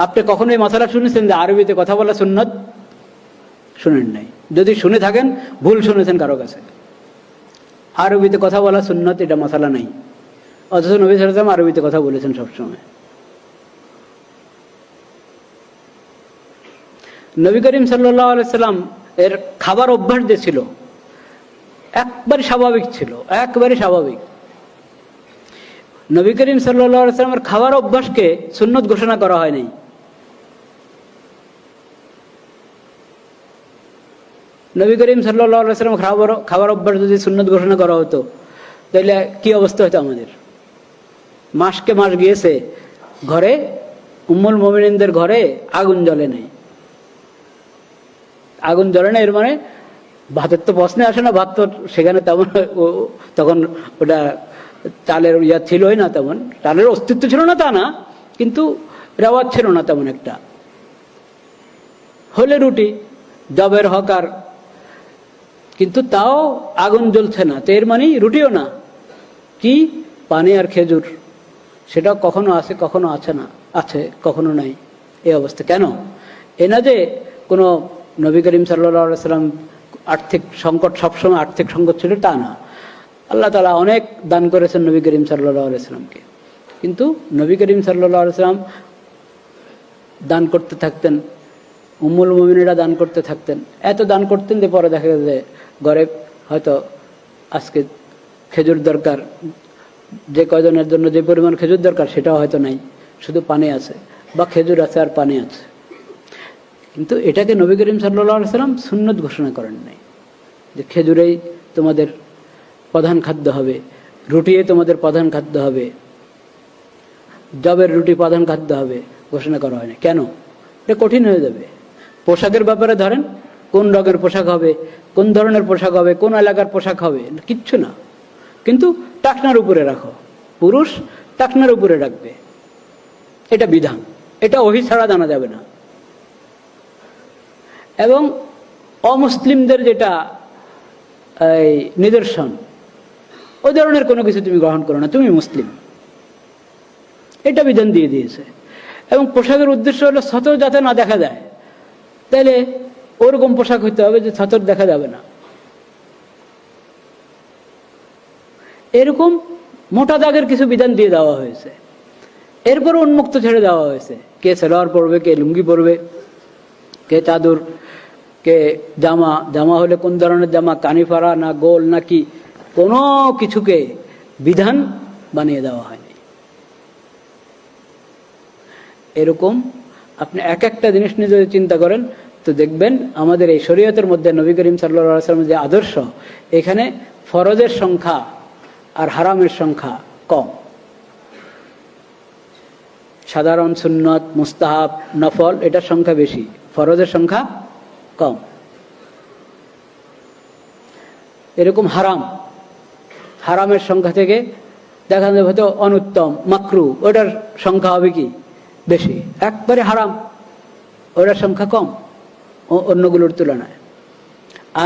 আপনি কখনো এই মশালা শুনেছেন যে আরবিতে কথা বলা সুন্নত? শুনেন নাই। যদি শুনে থাকেন ভুল শুনেছেন কারো কাছে। আরবিতে কথা বলা সুন্নত এটা মশালা নাই, অথচ নবী সাল্লাল্লাহু আলাইহি ওয়াসাল্লাম আরবিতে কথা বলেছেন সবসময়। নবী করিম সাল্লাল্লাহু আলাইহি ওয়াসাল্লাম এর খাবার অভ্যাস যে ছিল একবারে স্বাভাবিক ছিল, একবারে স্বাভাবিক। নবী করিম সাল্লাল্লাহু আলাইহি ওয়াসাল্লামের খাবার অভ্যাসকে সুন্নত ঘোষণা করা হয়নি। নবী করিম সাল্লাল্লাহু আলাইহি ওয়াসাল্লাম খাবার অভ্যাস যদি সুন্নত ঘোষণা করা হতো তাহলে কি অবস্থা হতো আমাদের? মাসকে মাস গিয়েছে, ঘরে উম্মুল মুমিনিনদের ঘরে আগুন জ্বলে নাই। আগুন জ্বলে না এর মানে ভাতের তো প্রশ্নে আসে না, ভাত তো সেখানে তেমন তখন ওটা চালের ইয়া ছিলই না, তেমন চালের অস্তিত্ব ছিল না তা না, কিন্তু রেওয়াজ ছিল না তেমন একটা। হলে রুটি জবের হকার, কিন্তু তাও আগুন জ্বলছে না, তো এর মানে রুটিও না, কি পানি আর খেজুর, সেটা কখনো আছে কখনো আছে না, আছে কখনো নাই, এই অবস্থা। কেন? এ না যে কোনো নবী করিম সাল্লাল্লাহু আলাইহি ওয়াসাল্লাম আর্থিক সংকট, সবসময় আর্থিক সংকট ছিল তা না। আল্লাহ তাআলা অনেক দান করেছেন নবী করিম সাল্লাল্লাহু আলাইহি ওয়াসাল্লামকে, কিন্তু নবী করিম সাল্লাল্লাহু আলাইহি ওয়াসাল্লাম দান করতে থাকতেন, উম্মুল মুমিনিনরা দান করতে থাকতেন, এত দান করতেন যে পরে দেখা যায় ঘরে হয়তো আজকে খেজুর দরকার, যে কয়জনের জন্য যে পরিমাণ খেজুর দরকার সেটাও হয়তো নাই, শুধু পানি আছে, বা খেজুর আছে আর পানি আছে। কিন্তু এটাকে নবী করিম সাল্লাল্লাহু আলাইহি ওয়াসাল্লাম সুন্নত ঘোষণা করেন নাই যে খেজুরেই তোমাদের প্রধান খাদ্য হবে, রুটিয়ে তোমাদের প্রধান খাদ্য হবে, জবের রুটি প্রধান খাদ্য হবে, ঘোষণা করা হয় না। কেন? এটা কঠিন হয়ে যাবে। পোশাকের ব্যাপারে ধরেন, কোন রঙের পোশাক হবে, কোন ধরনের পোশাক হবে, কোন এলাকার পোশাক হবে, কিচ্ছু না, কিন্তু টাকনার উপরে রাখো, পুরুষ টাকনার উপরে রাখবে, এটা বিধান, এটা ওহী ছাড়া জানা যাবে না। এবং অমুসলিমদের যেটা এই নিদর্শন, ওই ধরনের কোনো কিছু তুমি গ্রহণ করো না, তুমি মুসলিম, এটা বিধান দিয়ে দিয়েছে। এবং পোশাকের উদ্দেশ্য হলো সতর যাতে না দেখা যায়, তাহলে ওরকম পোশাক হইতে হবে যে সতর দেখা যাবে না। এরকম মোটা দাগের কিছু বিধান দিয়ে দেওয়া হয়েছে। এরপরে উন্মুক্ত ছেড়ে দেওয়া হয়েছে, কে সালোয়ার পরবে, কে লুঙ্গি পরবে, কে চাদর, কে জামা, জামা হলে কোন ধরনের জামা, কানিফারা না গোল নাকি, কোনো কিছুকে বিধান বানিয়ে দেওয়া হয়নি। এরকম আপনি এক একটা জিনিস নিয়ে যদি চিন্তা করেন তো দেখবেন আমাদের এই শরীয়তের মধ্যে নবী করিম সাল্লাল্লাহু আলাইহি ওয়াসাল্লামের যে আদর্শ, এখানে ফরজের সংখ্যা আর হারামের সংখ্যা কম। সাধারণ সুন্নত, মুস্তাহাব, নফল এটার সংখ্যা বেশি, ফরজের সংখ্যা কম। এরকম হারাম, হারামের সংখ্যা থেকে দেখা যাবে হয়তো অনুত্তম, মাকরু, ওটার সংখ্যা হবে কি বেশি। একবারে হারাম ওটার সংখ্যা কম অন্যগুলোর তুলনায়।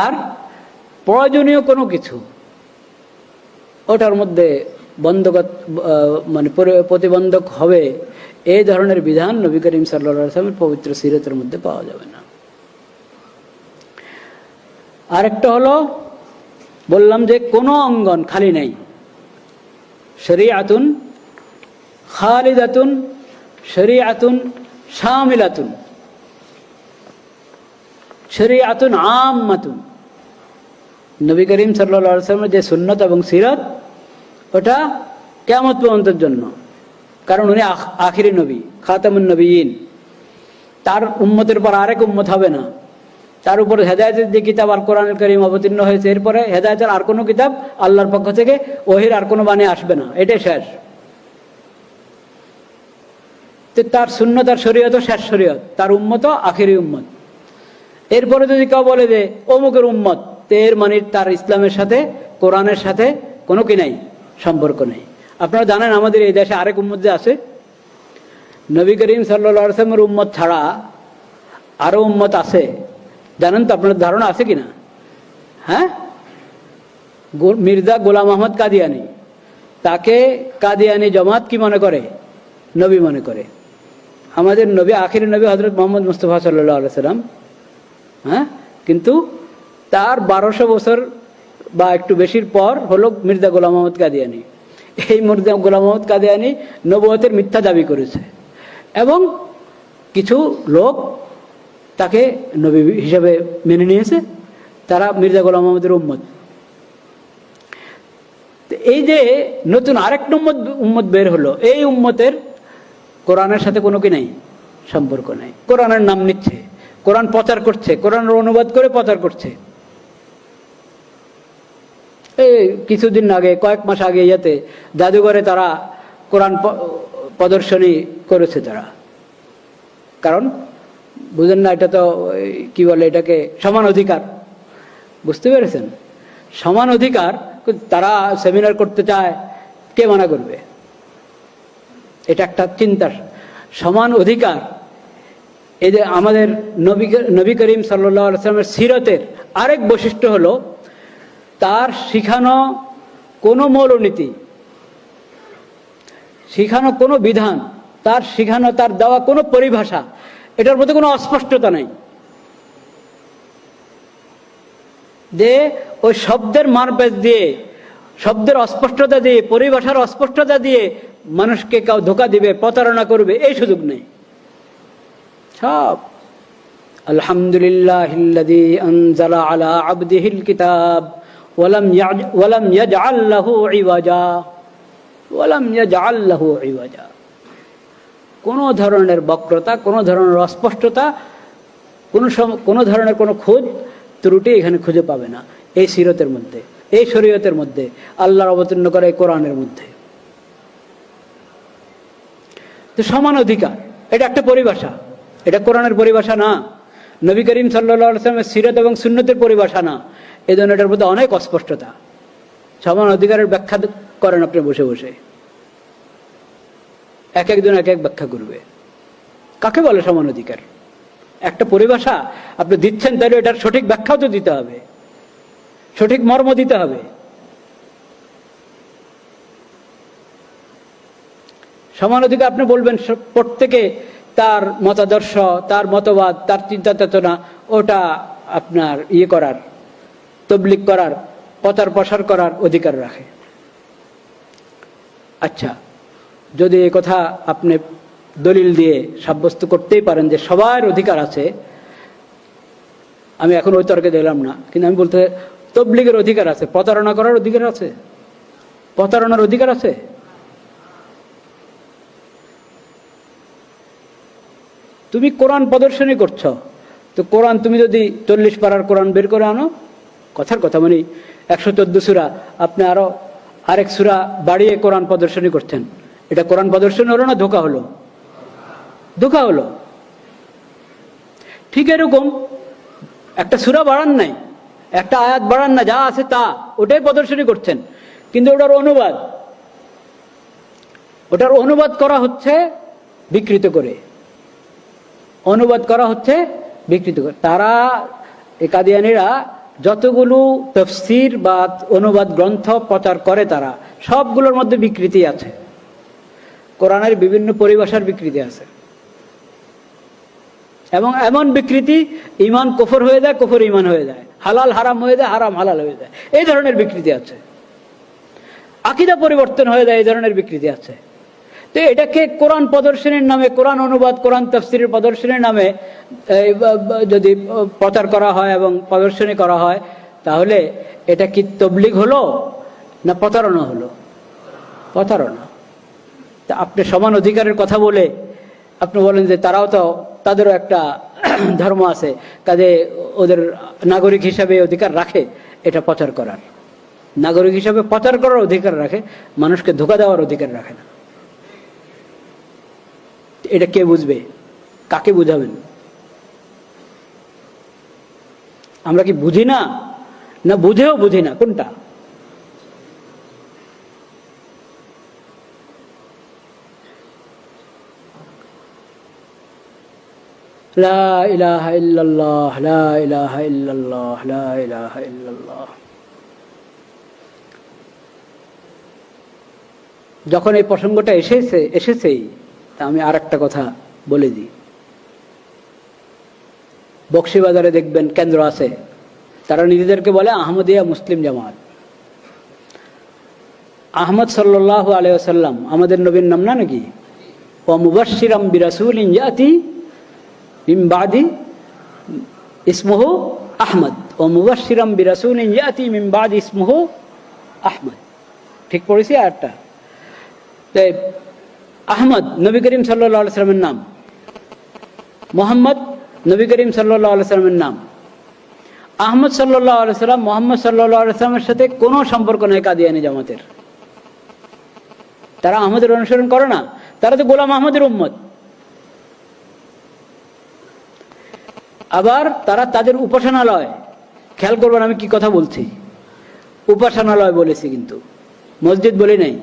আর প্রয়োজনীয় কোনো কিছু ওটার মধ্যে বন্ধক, মানে প্রতিবন্ধক হবে, এই ধরনের বিধান নবী করিম সাল্লাল্লাহু আলাইহি ওয়াসাল্লামের পবিত্র সিরাতের মধ্যে পাওয়া যাবে না। আরেকটা হলো, বললাম যে কোনো অঙ্গন খালি নেই। শরীআতুন খালিদাতুন, শরীআতুন শামিলাতুন, শরীআতুন আম্মাতুন। নবী করিম সাল্লাল্লাহু আলাইহি ওয়াসাল্লামের যে সুন্নত এবং সিরাত, ওটা কিয়ামত পর্যন্তের জন্য, কারণ উনি আখিরি নবী, খাতামুন নবিয়্যিন। তার উম্মতের পর আরেক উম্মত হবে না। তার উপর হেদায়েতের যে কিতাব আল কোরআনুল কারীম অবতীর্ণ হয়েছে, এরপরে হেদায়েতের আর কোনো কিতাব আল্লাহর পক্ষ থেকে, ওহির আর কোনো বাণী আসবে না, এটাই শেষ। তার সুন্নত আর শরীয়ত শেষ শরীয়ত, তার উম্মত আখিরি উম্মত। এরপরে যদি কেউ বলে যে অমুকের উম্মত, এর মানে তার ইসলামের সাথে, কোরআনের সাথে কোনো কি নাই, সম্পর্ক নেই। আপনারা জানেন আমাদের এই দেশে আরেক উম্মত যে আছে, নবী করিম সাল্লাল্লাহু আলাইহি ওয়াসাল্লামের উম্মত ছাড়া আরো উম্মত আছে, জানেন তো? আপনার ধারণা আছে কিনা? হ্যাঁ, মির্জা গোলাম আহমদ কাদিয়ানি, তাকে কাদিয়ানি জামাত কি মনে করে? নবী মনে করে। আমাদের নবী, আখির নবী হযরত মুহাম্মদ মুস্তাফা সাল্লাল্লাহু আলাইহি সাল্লাম, হ্যাঁ, কিন্তু তার 1200 বছর বা একটু বেশির পর হলো মির্জা গোলাম মোহাম্মদ কাদিয়ানী। এই মির্জা গোলাম মোহাম্মদ কাদিয়ানী নবুয়তের মিথ্যা দাবি করেছে এবং কিছু লোক তাকে নবী হিসেবে মেনে নিয়েছে, তারা মির্জা গোলাম মোহাম্মদের উম্মত। এই যে নতুন আরেক উম্মত বের হলো, এই উম্মতের কোরআনের সাথে কোনো কি নাই, সম্পর্ক নাই। কোরআনের নাম নিচ্ছে, কোরআন প্রচার করছে, কোরআনের অনুবাদ করে প্রচার করছে। এই কিছুদিন আগে, কয়েক মাস আগে ইয়াতে জাদুঘরে তারা কোরআন প্রদর্শনী করেছে তারা। কারণ বুঝেন না, এটা তো কি বলে এটাকে, সমান অধিকার। বুঝতে পেরেছেন? সমান অধিকার তারা সেমিনার করতে চায়, কে মানা করবে? এটা একটা চিন্তার সমান অধিকার। এই যে আমাদের নবী করিম সাল্লাল্লাহু আলাইহি ওয়াসাল্লামের সিরতের আরেক বৈশিষ্ট্য হলো তার শিখানো কোনো মৌলনীতি, শিখানো কোনো বিধান, তার শিখানো, তার দেওয়া কোনো পরিভাষা, এটার মধ্যে কোনো অস্পষ্টতা নেই। যে ওই শব্দের মারপ্যাচ দিয়ে, শব্দের অস্পষ্টতা দিয়ে, পরিভাষার অস্পষ্টতা দিয়ে মানুষকে কেউ ধোঁকা দিবে, প্রতারণা করবে, এই সুযোগ নেই। সব আলহামদুলিল্লাহিল্লাযী আনজালা আলা আবদিহিল কিতাব ওয়ালাম ইয়াজআল লাহু ইওয়াজা, ওয়ালাম ইয়াজআল লাহু ইওয়াজা। কোনো ধরনের বক্রতা, কোনো ধরনের অস্পষ্টতা, কোনো ধরনের কোনো খোঁজ ত্রুটি এখানে খুঁজে পাবে না এই সিরতের মধ্যে, এই শরীয়তের মধ্যে, আল্লাহর অবতীর্ণ করা এই কোরআনের মধ্যে। তো সমান অধিকার, এটা একটা পরিভাষা, এটা কোরআনের পরিভাষা না, নবী করিম সাল্লাল্লাহু আলাইহি ওয়াসাল্লামের সিরত এবং সুন্নতের পরিভাষা না। এই জন্য এটার মধ্যে অনেক অস্পষ্টতা। সমান অধিকারের ব্যাখ্যা করেন আপনি বসে বসে, এক একজন এক এক ব্যাখ্যা করবে। কাকে বলে সমান অধিকার? একটা পরিভাষা আপনি দিচ্ছেন, তাহলে এটার সঠিক ব্যাখ্যাও তো দিতে হবে, সঠিক মর্ম দিতে হবে। সমান অধিকার আপনি বলবেন প্রত্যেকে তার মতাদর্শ, তার মতবাদ, তার চিন্তা চেতনা, ওটা আপনার করার, তবলিগ করার, প্রচার প্রসার করার অধিকার রাখে। আচ্ছা, যদি এই কথা আপনি দলিল দিয়ে সাব্যস্ত করতেই পারেন যে সবার অধিকার আছে, আমি এখন ওই তর্কে দিলাম না, কিন্তু আমি বলতে, তবলিগের অধিকার আছে, প্রতারণা করার অধিকার আছে, প্রতারণার অধিকার আছে। তুমি কোরআন প্রদর্শনী করছো, তো কোরআন তুমি যদি 40 পারার কোরআন বের করে আনো, কথার কথা মানে 114 সূরা, আপনি আরো আরেক সূরা বাড়িয়ে কোরআন প্রদর্শনী করছেন, এটা কোরআন প্রদর্শনী হলো না ধোঁকা হলো? ধোঁকা হলো। ঠিক এরকম একটা সূরা বাড়ান নাই, একটা আয়াত বাড়ান না, যা আছে তা ওটাই প্রদর্শনী করছেন, কিন্তু ওটার অনুবাদ করা হচ্ছে বিকৃত করে, অনুবাদ করা হচ্ছে বিকৃত করে। তারা কাদিয়ানীরা যতগুলো তাফসীর বা অনুবাদ গ্রন্থ প্রচার করে, তারা সবগুলোর মধ্যে বিকৃতি আছে, কোরআনের বিভিন্ন পরিভাষার বিকৃতি আছে, এবং এমন বিকৃতি ঈমান কুফর হয়ে যায়, কুফর ঈমান হয়ে যায়, হালাল হারাম হয়ে যায়, হারাম হালাল হয়ে যায়, এই ধরনের বিকৃতি আছে। আকীদা পরিবর্তন হয়ে যায়, এই ধরনের বিকৃতি আছে। তো এটাকে কোরআন প্রদর্শনীর নামে, কোরআন অনুবাদ, কোরআন তাফসীরের প্রদর্শনীর নামে যদি প্রচার করা হয় এবং প্রদর্শনী করা হয়, তাহলে এটা কি তবলিগ হলো না প্রতারণা হলো? প্রতারণা। তা আপনি সমান অধিকারের কথা বলে আপনি বলেন যে তারাও তো, তাদেরও একটা ধর্ম আছে, কাজে ওদের নাগরিক হিসাবে অধিকার রাখে এটা প্রচার করার, নাগরিক হিসাবে প্রচার করার অধিকার রাখে, মানুষকে ধোঁকা দেওয়ার অধিকার রাখে না। এটা কে বুঝবে? কাকে বুঝাবেন? আমরা কি বুঝি না, না বুঝেও বুঝি না? কোনটা? লা ইলাহা ইল্লাল্লাহ, লা ইলাহা ইল্লাল্লাহ, লা ইলাহা ইল্লাল্লাহ। যখন এই প্রসঙ্গটা এসেছেই, তা আমি আর একটা কথা বলে দিই। বক্সিবাজারে দেখবেন কেন্দ্র আছে, তারা নিজেদেরকে বলে আহমদিয়া মুসলিম জামাত। আহমদ সাল্লাল্লাহু আলাইহি ওয়াসাল্লাম আমাদের নবীর নাম না নাকি? ওয়া মুবাশশিরাম বিরাসূলিন ইয়াতি মিন বাদি ইসমুহু আহমদ, ওয়া মুবাশশিরাম বিরাসূলিন ইয়াতি মিন বাদি ইসমুহু আহমদ। ঠিক পড়েছি আয়াতটা? তাই আহমদ নবী করিম সাল্লাল্লাহু আলাইহি ওয়াসাল্লামের নাম, মুহাম্মদ নবী করিম সাল্লাল্লাহু আলাইহি ওয়াসাল্লামের নাম। আহমদ সাল্লাল্লাহু আলাইহি ওয়াসাল্লাম মুহাম্মদ সাল্লাল্লাহু আলাইহি ওয়াসাল্লামের সাথে কোনো সম্পর্ক নেই কাদিয়ানী জামাতের। তারা আহমদের অনুসরণ করে না, তারা তো গোলাম আহমদের উম্মত। আবার তারা তাদের উপাসনালয়, খেয়াল করবেন আমি কি কথা বলছি, উপাসনালয় বলেছি কিন্তু মসজিদ বলি নাই,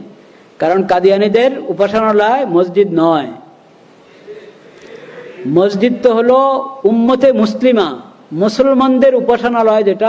কারণ কাদিয়ানীদের উপাসনালয় মসজিদ নয়। মসজিদ তো হলো উম্মতে মুসলিমা, মুসলমানদের উপাসনালয়, যেটা